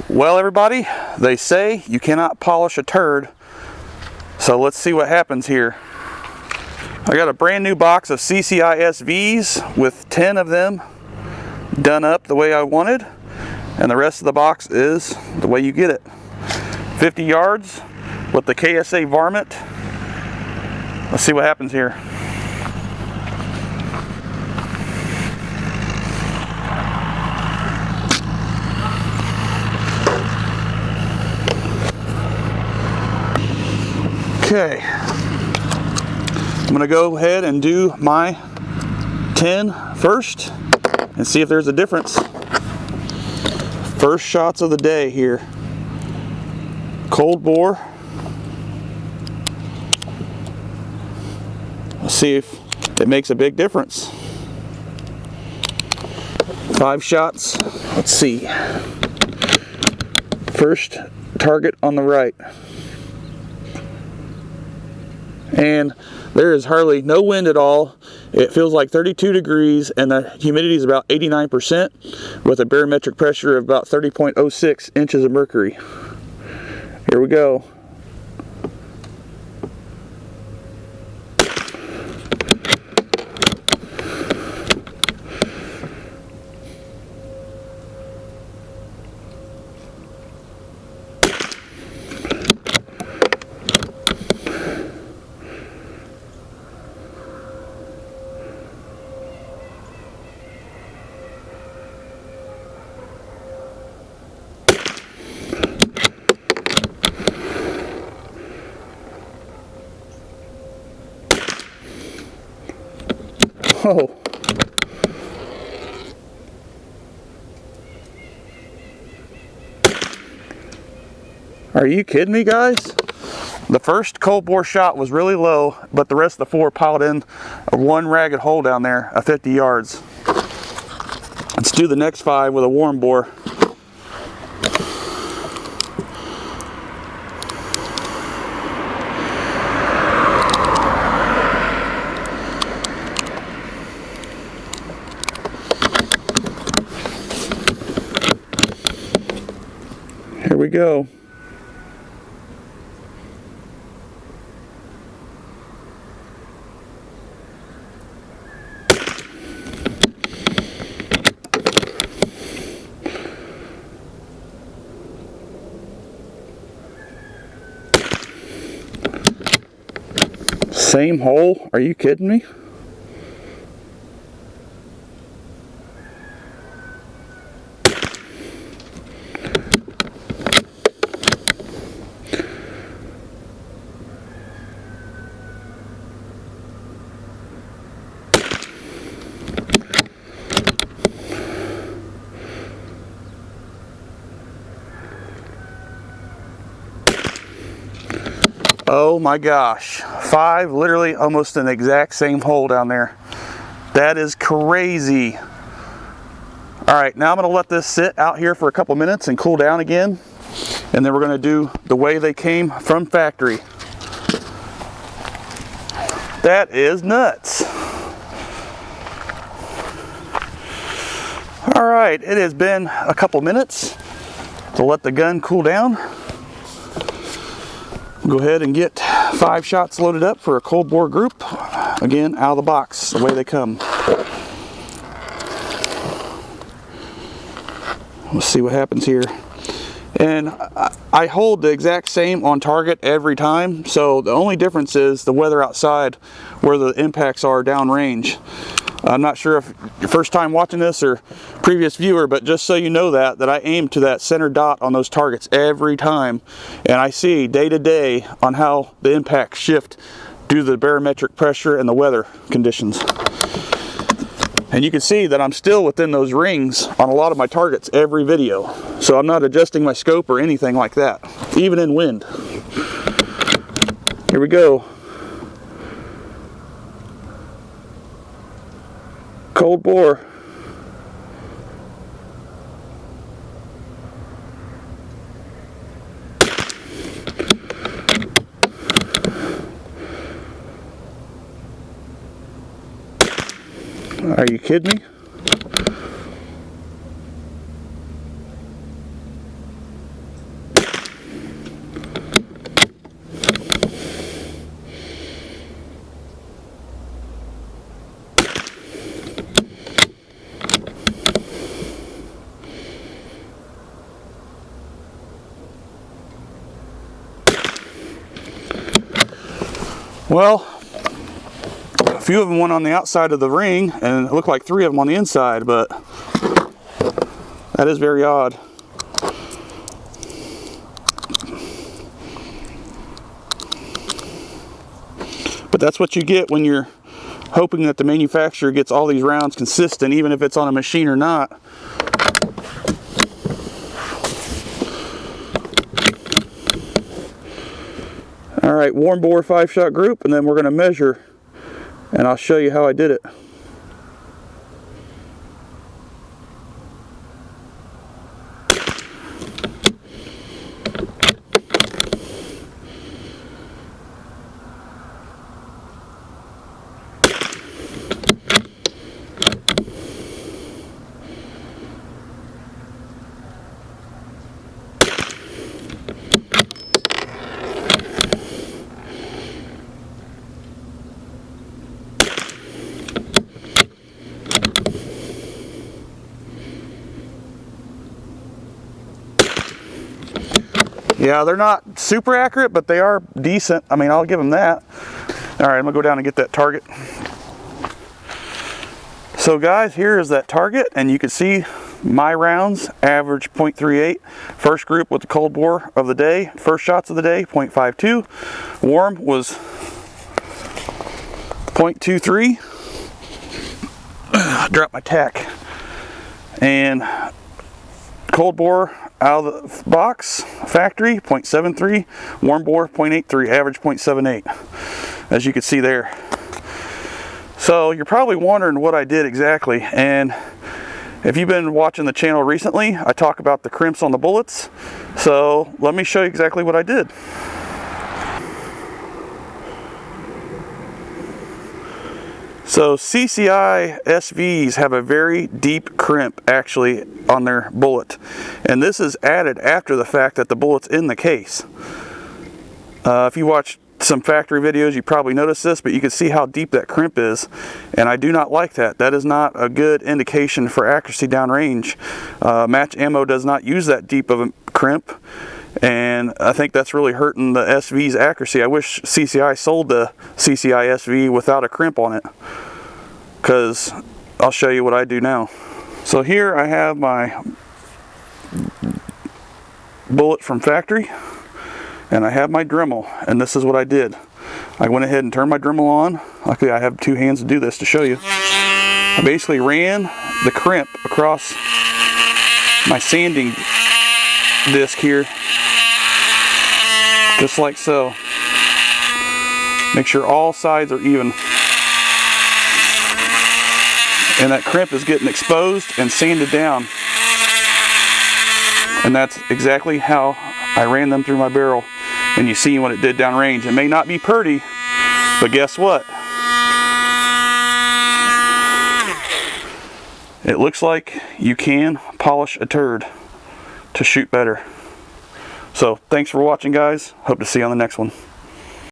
Well, everybody, they say you cannot polish a turd, so let's see what happens here. I got a brand new box of CCISVs with 10 of them done up the way I wanted, and the rest of the box is the way you get it. 50 yards with the KSA Varmint. Let's see what happens here. Okay, I'm gonna go ahead and do my 10 first and see if there's a difference. First shots of the day here. Cold bore. Let's see if it makes a big difference. 5 shots. Let's see. First target on the right. And there is hardly no wind at all. It feels like 32 degrees and the humidity is about 89% with a barometric pressure of about 30.06 inches of mercury. Here we go. Oh. Are you kidding me, guys? The first cold bore shot was really low, but the rest of the 4 piled in one ragged hole down there of 50 yards. Let's do the next 5 with a warm bore. Here we go. Same hole? Are you kidding me? Oh my gosh, 5, literally almost an exact same hole down there. That is crazy. All right, now I'm gonna let this sit out here for a couple minutes and cool down again. And then we're gonna do the way they came from factory. That is nuts. All right, it has been a couple minutes to let the gun cool down. Go ahead and get 5 shots loaded up for a cold bore group. Again, out of the box, the way they come. Let's see what happens here. And I hold the exact same on target every time, so the only difference is the weather outside where the impacts are downrange. I'm not sure if your first time watching this or previous viewer, but just so you know that I aim to that center dot on those targets every time, and I see day to day on how the impacts shift due to the barometric pressure and the weather conditions. And you can see that I'm still within those rings on a lot of my targets every video, so I'm not adjusting my scope or anything like that, even in wind. Here we go. Cold bore. Are you kidding me? Well, a few of them went on the outside of the ring, and it looked like 3 of them on the inside, but that is very odd. But that's what you get when you're hoping that the manufacturer gets all these rounds consistent, even if it's on a machine or not. All right, warm bore 5-shot group, and then we're going to measure, and I'll show you how I did it. Yeah, they're not super accurate, but they are decent. I mean, I'll give them that. All right, I'm gonna go down and get that target. So guys, here is that target, and you can see my rounds average 0.38. First group with the cold bore of the day, first shots of the day, 0.52. Warm was 0.23. Drop my tack. And cold bore out of the box, factory, 0.73. Warm bore, 0.83. Average 0.78, as you can see there. So you're probably wondering what I did exactly, and if you've been watching the channel recently, I talk about the crimps on the bullets. So let me show you exactly what I did. So CCI SVs have a very deep crimp actually on their bullet, and this is added after the fact that the bullet's in the case. If you watch some factory videos, you probably noticed this, but you can see how deep that crimp is, and I do not like that. That is not a good indication for accuracy downrange. Match ammo does not use that deep of a crimp, and I think that's really hurting the SV's accuracy. I wish CCI sold the CCI SV without a crimp on it, because I'll show you what I do now. So here I have my bullet from factory, and I have my Dremel, and this is what I did. I went ahead and turned my Dremel on. Luckily I have 2 hands to do this to show you. I basically ran the crimp across my sanding disc here, just like so. Make sure all sides are even. And that crimp is getting exposed and sanded down. And that's exactly how I ran them through my barrel. And you see what it did downrange. It may not be pretty, but guess what? It looks like you can polish a turd to shoot better. So thanks for watching, guys. Hope to see you on the next one.